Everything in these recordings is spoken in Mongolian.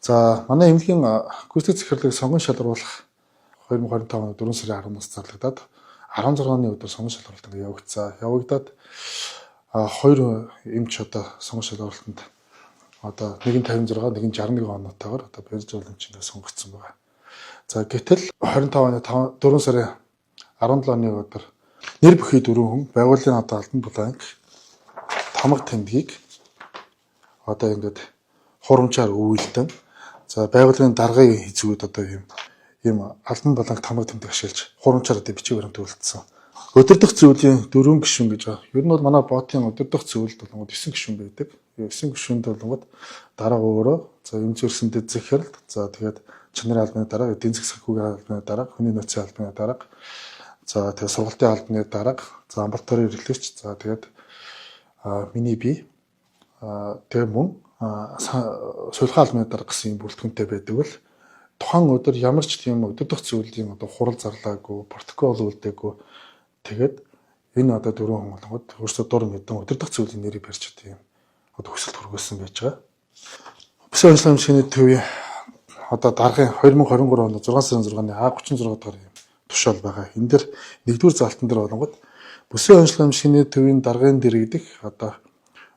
За манай эмнэлгийн гүйцэтгэх захирлыг сонгон шалгаруулах 2025 оны 4 сарын 10-наас зарлагдаад 16-ны өдөр сонгон шалгаруулалт ингэ явагдсан. Явагдаад хоёр эмч одоо сонгон шалгаруулалтанд одоо нэг нь 56, нэг нь 61 оноотойгоор одоо барьж боломж ингэ сонгогдсон байна. За гэтэл 25 оны 4 сарын 17-ны өдөр нэр бүхий 4 хүн байгууллагын одоо албан буланг тамга тэмдгийг одоо ингээд хурамчаар үйлдэн за байгууллагын даргын хэзүүд одоо ийм албан буланг тамга тэмдэг ашиглаж хурамчаар одоо бичиг баримт үйлдсэн. Өдөрдох зүйлийн 4 гишүүн гэж байна. Ер нь бол манай ботын өдөрдох зүйлд болгоод 9 гишүүн байдаг. 9 гишүүнд болгоод дараа өөрөө за эмзэрсэнд захирал за тэгээд чанарын албаны дарга, эдийн засгийн санхүүгийн албаны дарга, хүний нөөцийн албаны дарга, за тэгээд сургалтын албаны дарга, за амбулаторийн эрхлэгч, за тэгээд миний бие тэгээд мөн суулгын албаны дарга гэсэн юм бүрэлдэхүүнтэй байдаг бол тухайн өдөр ямар ч тийм өдөрдох зүйлийн одоо хурал зарлаагүй, протокол үлдээгүй тэгээд энэ одоо 4 хүн болгоод өөрсдөө дур мэдэн өдөрдох зүйлийн нэрийг барьж одоо юм одоо хүсэлт хүргэсэн байж байгаа. Бүсийн онцлог шинэ төвийн одоо даргын 2023 оны 6 сарын 6-ны А36 дахь юм тушаал байгаа. Энэ дэр нэгдүгээр залтан дээр болгоод бүсийн онцлог шинэ төвийн даргын дэргэдэх одоо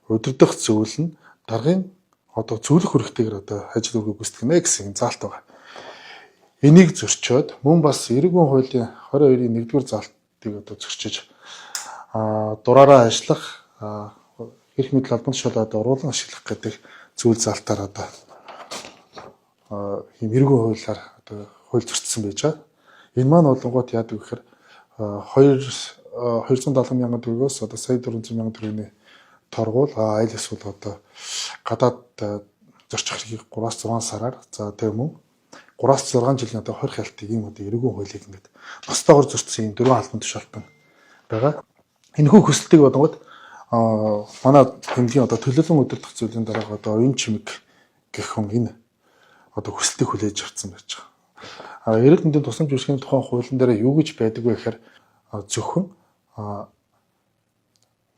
өдөрдох зүйл нь даргын одоо зөвлөх хүрэгтэйгээр одоо ажил үргээ гүйцэтгэнэ гэсэн заалт байгаа. Энийг зөрчөөд мөн бас эрүүгийн хуулийн 22-ийн 1-р залтыг одоо зөрчиж дураараа ажиллах эрх мэдэл албан тушаалаад оруулан ашиглах гэдэг зүйл залтаар одоо ийм эрүүгийн хуулиар одоо хууль зөрчсөн байж байгаа. Энэ маань болонгот яадаг гэхээр 270 мянган төгрөгөөс одоо сая 400 мянган төгрөгийн торгуул аль эсвэл одоо гадаад зорчих хэргийг 3-6 сараар за тэг мөн 3-6 жилийн одоо 20 хялтыг ийм одоо эрүүгийн хуулийг ингээд бостойгоор зөрчсөн юм 4 албан тушаалтан байгаа. Энэхүү хүсэлтийг бодгоод манай эмнэлгийн одоо төлөөлөн өдөрдох зүйлийн дараа одоо оюун чимэг гэх хүн энэ одоо хүсэлтийг хүлээж авсан байж байгаа. Эрүүл мэндийн тусламж үйлчилгээний тухайн хуулийн дээр юу гэж байдаг вэ гэхээр зөвхөн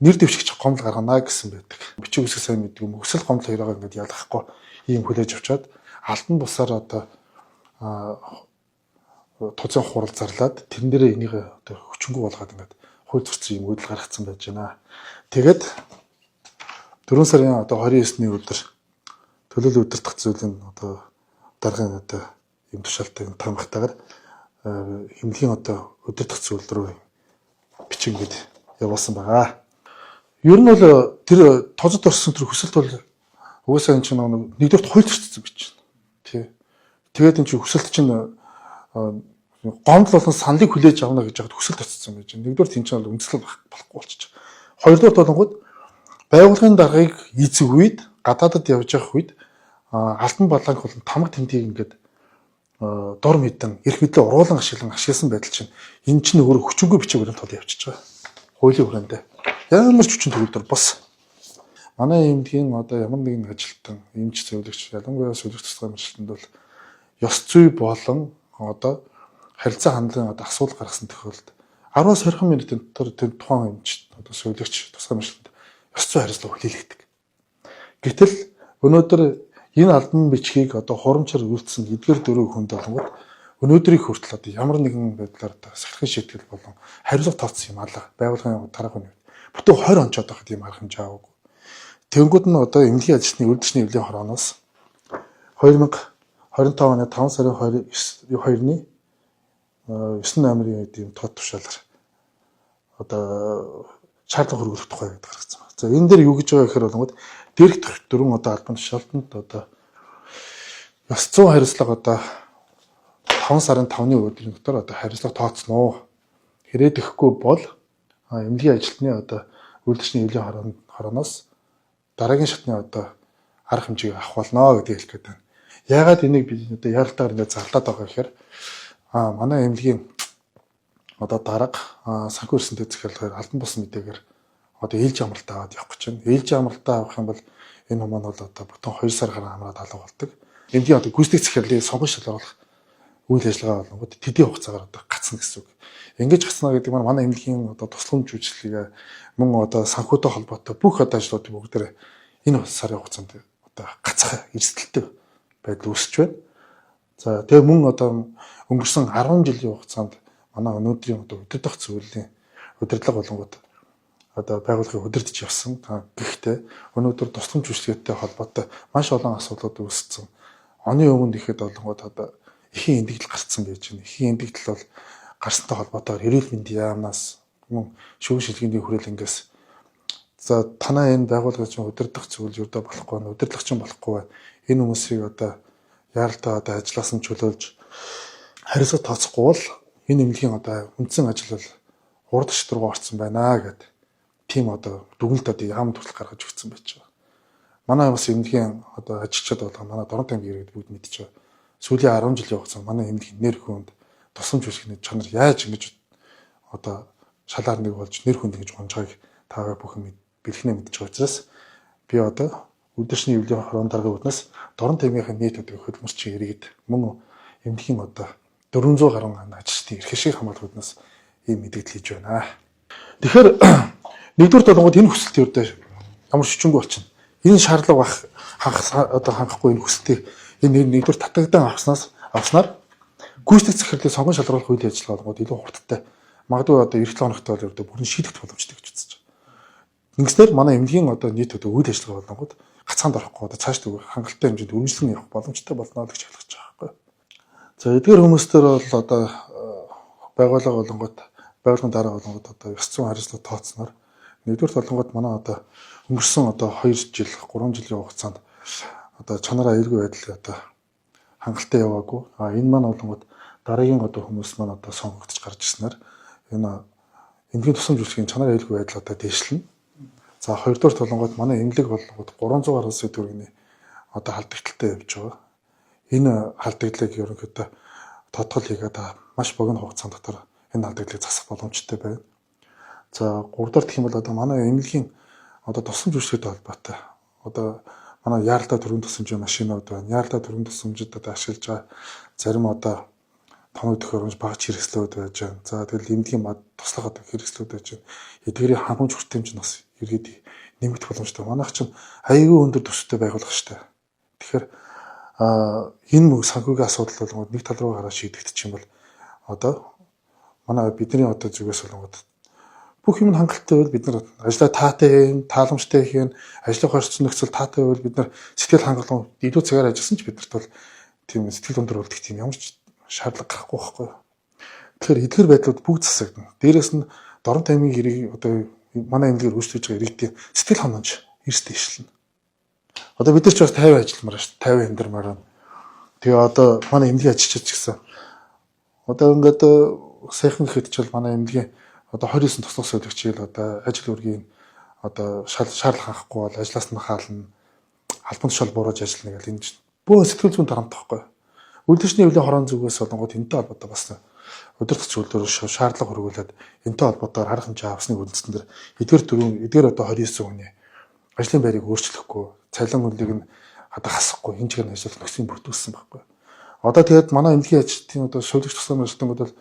нэр дэвшигч гомдол гаргана гэсэн байдаг. Бичиг үсэг сайн мэддэг юм. Өсөл гомдол хоёроо ингээд ялгахгүй ийм хүлээж авчаад албан бусаар одоо тузан хурал зарлаад тэрэн дээрээ энийг одоо хүчингү болгоод ингээд хууль зөрчсөн юм үйл гаргацсан байж байна. Тэгээд 4 сарын одоо 29-ний өдөр төлөөлөл өдөртөх зүйлийн одоо даргын одоо юм тушаалтай таамагтайгаар эмнэлгийн одоо өдөртөх зүйл рүү бичингээд явуулсан байгаа. Ер нь бол тэр тозод орсон тэр хүсэлт бол угаасаа энэ чинь нэгдүгээр хууль зөрчсөн гэж байна. Тий. Тэгээд энэ чинь хүсэлт чинь гомдол болон саналыг хүлээж авна гэж яхад хүсэлт татсан байж байна. Нэгдүгээр тийм ч бол үндэслэл болохгүй болчих. Хоёрдугаар болонгууд байгууллагын даргаыг эзэх үед гадаадад явж явах үед албан буланг болон тамга тэмдгийг ингээд дор мэдэн эрх мэдлээ уруулан ашигласан байдал чинь энэ чинь өөрөө хүчингүй бичиг баримт тул явчихж байгаа. Хуулийн хүрээндээ ямар ч хүчин төгөлдөр бос. Манай эмнэлгийн одоо ямар нэгэн ажилтан, эмч зөвлөгч, ялангуяа зөвлөгч тусгай ажилтнанд бол ёс зүй болон одоо харилцаа хандлагын одоо асуудал гаргасан тохиолдолд 10-аас 20 минутын дотор тэр тухайн эмч одоо зөвлөгч тусгай ажилтнанд ёс зүй харилцаа хүлээлгдэг. Гэтэл өнөөдөр энэ албан бичгийг одоо хурамчаар үйлдсэн эдгээр 4 хүнд болгоод өнөөдрийг хүртэл одоо ямар нэгэн байдлаар одоо сахилгын шийтгэл болон хариуцлага тооцсон юм алга байгууллагын дараагийн үед бүтэн 20 он ч одоо хэдийн арга хэмжээ аваагүй. Тэнгүүд нь одоо эмнэлгийн ажилчны үрдчний эвлийн хорооноос 2025 оны 5 сарын 2-ны 9/8-ийн ийм тод тушаалаар одоо шаардлага хөргөх тухай гэдэг гаргацсан байна. За энэ дээр юу гэж байгаа гэхээр болгоод дэрх дөрвөн одоо албан тушаалтанд одоо ёс зүйн хариуцлага одоо 5 сарын 5-ны өдрийн дотор одоо хариуцлага тооцно уу? Хэрэг ихгүй бол эмнэлгийн ажилтны одоо үрдчний эвлийн хорооноос дараагийн шатны одоо арга хэмжээг авах болно гэдгийг хэлэх гээд байна. Яагаад энийг би одоо яралтаар ингээд зарлаад байгаа гэхээр манай эмнэлгийн одоо дарга санхүү эрсэнтэй захирлаар албан бус мэдээгээр одоо ээлж амралтаа аваад явах гэж байна. Ээлж амралтаа авах юм бол энэ хүмүүс бол одоо бүтэн 2 сар гаруй хамраад алга болдог. Эмнэлгийн одоо гүйцэтгэх захирлын сонгон шалгаруулах үйл ажиллагаа болонгод тэдийн хугацаагаар одоо гацна гэсэн үг. Ингэж гацна гэдэг нь манай эмнэлгийн одоо тусламж үйлчилгээ мөн одоо санхүүтэй холбоотой бүх одоо ажлуудыг бүгдээр энэ сарын хугацаанд одоо гацах эрсдэлтэй байдал үүсэж байна. За тэгээ мөн одоо өнгөрсөн 10 жилийн хугацаанд манай өнөөдрийн одоо удирдах зөвлөлийн удирдлага болонгууд одоо байгууллагыг удирдах явсан. Гэхдээ өнөөдөр тусламж үйлчилгээтэй холбоотой маш олон асуудлууд үүссэн. Оны өмнө ихэд болонгууд одоо эхийн эндэгдэл гарцсан байж байна. Эхийн эндэгдэл бол гарсантай холбоотойгоор эрүүл мэндийн яамнаас мөн шүүх шилжгээний хүрээлэнгээс за танаа энэ байгууллагын удирдах зүйл юудаа болохгүй нь удирдлагч нь болохгүй энэ хүмүүсийг одоо яаралтай одоо ажиллаас нь чөлөөлж хариуцлага тооцохгүй бол энэ эмнэлгийн одоо үндсэн ажил бол урд шат руу орсон байна гэдэг тийм одоо дүгнэлт одоо яам төрөл гаргаж өгсөн байж байгаа. Манай бас эмнэлгийн одоо ажилчид болго манай Дорн аймгийн иргэд бүгд мэдчихэж байгаа. Сүүлийн 10 жилийн хугацаанд манай эмнэлгийн нэр хүнд тусламж үйлчилгээний чанар яаж ингэж одоо шалаар нэг болж нэр хүнд ингэж гонжгааг таваа бүхэн бэлхнээ мэдж байгаа учраас би одоо өдөршний эвлийн хорон дарга үүднээс Дорн аймгийн нийт одоо хөдөлмөрчийн иргэд мөн эмнэлгийн одоо 400 гаруй ажилчдын эрх ашиг хамгаалалтнаас ийм мэдээлэл хийж байна. Тэгэхээр нэгдүгээр толгойд энэ хүсэлт юутай ямар шүчингүй болчихно. Энэ шаардлага хангахгүй энэ хүсэлтийг энэ нэгдүгээр татагдан авснаар гүйцэтгэх захирлыг сонгон шалгаруулах үйл ажиллагаа болгоод илүү хурдтай магадгүй одоо 9 хоногт бол ердөө бүрэн шийдэх боломжтой гэж үзэж байна. Ингэснээр манай эмнэлгийн одоо нийт одоо үйл ажиллагаа болгоод гацаанд орохгүй одоо цааш дүүрэх хангалттай хэмжээнд үргэлжлэн явах боломжтой болно гэж хэлж байгаа байхгүй. За эдгээр хүмүүстэр бол одоо байгууллага болонгот байгууллагын дараа болонгот одоо ёс зүйн хариуцлага тооцсноор нэгдүгээр толгойд манай одоо өнгөрсөн одоо 2 жил 3 жилийн хугацаанд одоо чанараа аюулгүй байдал одоо хангалттай яваагүй. Энэ маань болонгот дараагийн одоо хүмүүс маань одоо сонгогдож гарч ирснээр энэ эмнэлгийн тусламж үйлчилгээний чанар аюулгүй байдал одоо дээшлэнэ. За хоёрдугаар толгойд манай эмнэлэг болонгот 300 гаруй сэдвэрийн одоо халдагталтай явж байгаа. Энэ халдагдлыг ерөнхийдөө тодтол хийгээд маш богино хугацаанд дотор энэ халдагдлыг засах боломжтой байна. За 3 дахь гэх юм бол одоо манай эмнэлгийн одоо тусламж үйлчилгээтэй холбоотой одоо манай яаралтай төрийн тусламжийн машинууд байна. Яаралтай төрийн тусламжид одоо ашиглаж байгаа зарим одоо тоног төхөөрөмж багц хэрэгслүүд байж байна. За тэгэл эмнэлгийн туслах одоо хэрэгслүүд байж байна. Эдгээрийн хангамж хүртээмж нь бас иргэд нэмэгдэх боломжтой. Манайх чинь аягүй өндөр төсөвтэй байгуулах штэ. Тэгэхээр энэ санхүүгийн асуудал болгоод нэг тал руу гараад шийдэгдчих юм бол одоо манай бидний одоо зүгээс болгоод бүх юм хангалттай байвал бид нар ажлаа таатай, тааламжтай хийн, ажлын орчин нөхцөл таатай байвал бид нар сэтгэл хангалуун илүү цагаар ажилласан ч бидэрт бол тийм сэтгэл өндөр үлдэх тийм ямар ч шаардлага гарахгүй байхгүй. Тэгэхээр эдгээр байдлууд бүгд засагдана. Дээрээс нь Дорн аймгийн хэрэг одоо манай эмнэлгээр үйлчлэж байгаа иргэдийн сэтгэл ханамж эрс дэвшлэн. Одоо бид нар ч бас 50 ажилламаар шүү дээ. 50 амьдрмаар байна. Тэгээ одоо манай эмнэлгийн ажилчид ч гэсэн одоо ингээд сайхан гэхэд ч бол манай эмнэлгийн одоо 29 туслах солигчид одоо ажил үргийн одоо шаардлага хангахгүй бол ажлаас нь хаална. Албан тушаал буураж ажиллана гэл энэ бүх сэтгэл зүйн дарамт тахгүй. Үйлдвэрчний эвлийн хорон зүгээс болонгууд энэтэй холбоотой бас удирдах зөвлөлөөр шаардлага хөргүүлээд энэтэй холбоотойгоор харах хэмжээ авсны үндсэн дээр эдгээр одоо 29 хүний ажлын байрыг өөрчлөхгүй, цалин хөлийг нь одоо хасахгүй энэ чигээр ажил нөхцөлийг бүрдүүлсэн байхгүй. Одоо тэгээд манай эмнэлгийн ажилтны одоо шүүлэгч тусламж ажилтнууд бол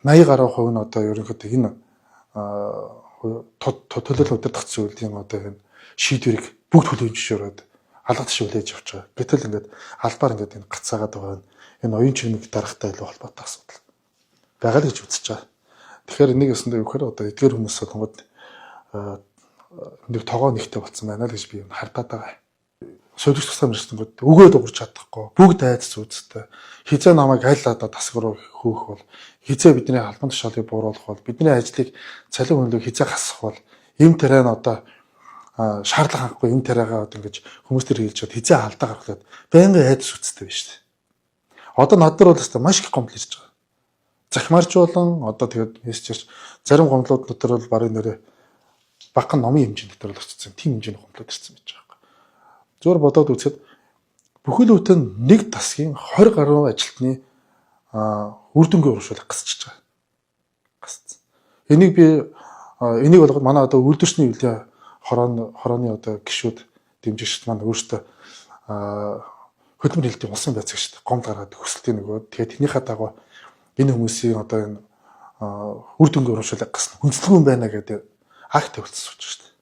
80 гаруй хувь нь одоо ерөнхийдөө энэ төлөөлөл удирдах зөвлөлийн одоо энэ шийдвэрийг бүгд хүлээн зөвшөөрөөд алгад шүлээж явж байгаа. Гэтэл ингээд албаар ингээд энэ гацаагаад байгаа энэ оюун чимэг дарахтай илүү холбоотой асуудал байгаа л гэж үзэж байгаа. Тэгэхээр энийг өсөндөө юу гэхээр одоо эдгээр хүмүүс болгоод нэг тогоо нэгтэй болсон байна л гэж би хардаад байгаа. Солигч тусламж ажилтнууд өгөөд уурч чадахгүй бүгд айц зүудтэй хизээ намайг аль одоо тасаг руу хөөх бол хизээ бидний албан тушаалыг бууруулах бол бидний ажлыг цалин хөндлөг хизээ хасах бол эм тэрэн одоо шаардлага хангахгүй энэ тариагаа одоо ингэж хүмүүс төр хэлж чад хизээ алдаа гаргалаад байнгын айдас үсттэй байна шүү дээ. Одоо над нар бол өстой маш их гомдол ирж байгаа. Захимаарчуулан одоо тэгээд мессежч зарим гомдлууд дотор бол барыг нэрээ багахан номын хэмжээнд дотор л очсон. Тийм хэмжээний гомдлууд ирсэн байж байгаа. Зөөр бодоод үзэхэд бүхэл бүтэн нэг тасгийн 20 гаруй ажилтны үр дүнгээ ууршуулах гисчж байгаа. Гисцсэн. Энийг болгоод манай одоо үйлдвэрчний эвлийн хорооны одоо гишүүд дэмжигчд маань өөрсдөө хөдөлмөр хэлтийн улсын байцаагч шүү дээ. Гомд гаргаад хөсөлтийн нөгөө тэгээд тэрнийхээ дагуу энэ хүмүүсийн одоо энэ үр дүнгээ ууршуулах гисна хүндлэггүй байна гэдэг акт тавьчихсан шүү дээ.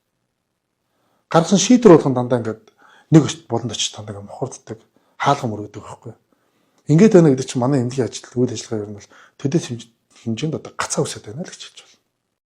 Гаргасан шийдвэр болгон дандаа ингээд нэг болонд очиж дандаа мохорддаг хаалга мөрөгдөг байхгүй. Ингээд байна гэдэг чинь манай эмнэлгийн ажил үйл ажиллагаа ер нь бол төдийлөх хэмжээнд одоо гацаа үсээд байна л гэж хэлж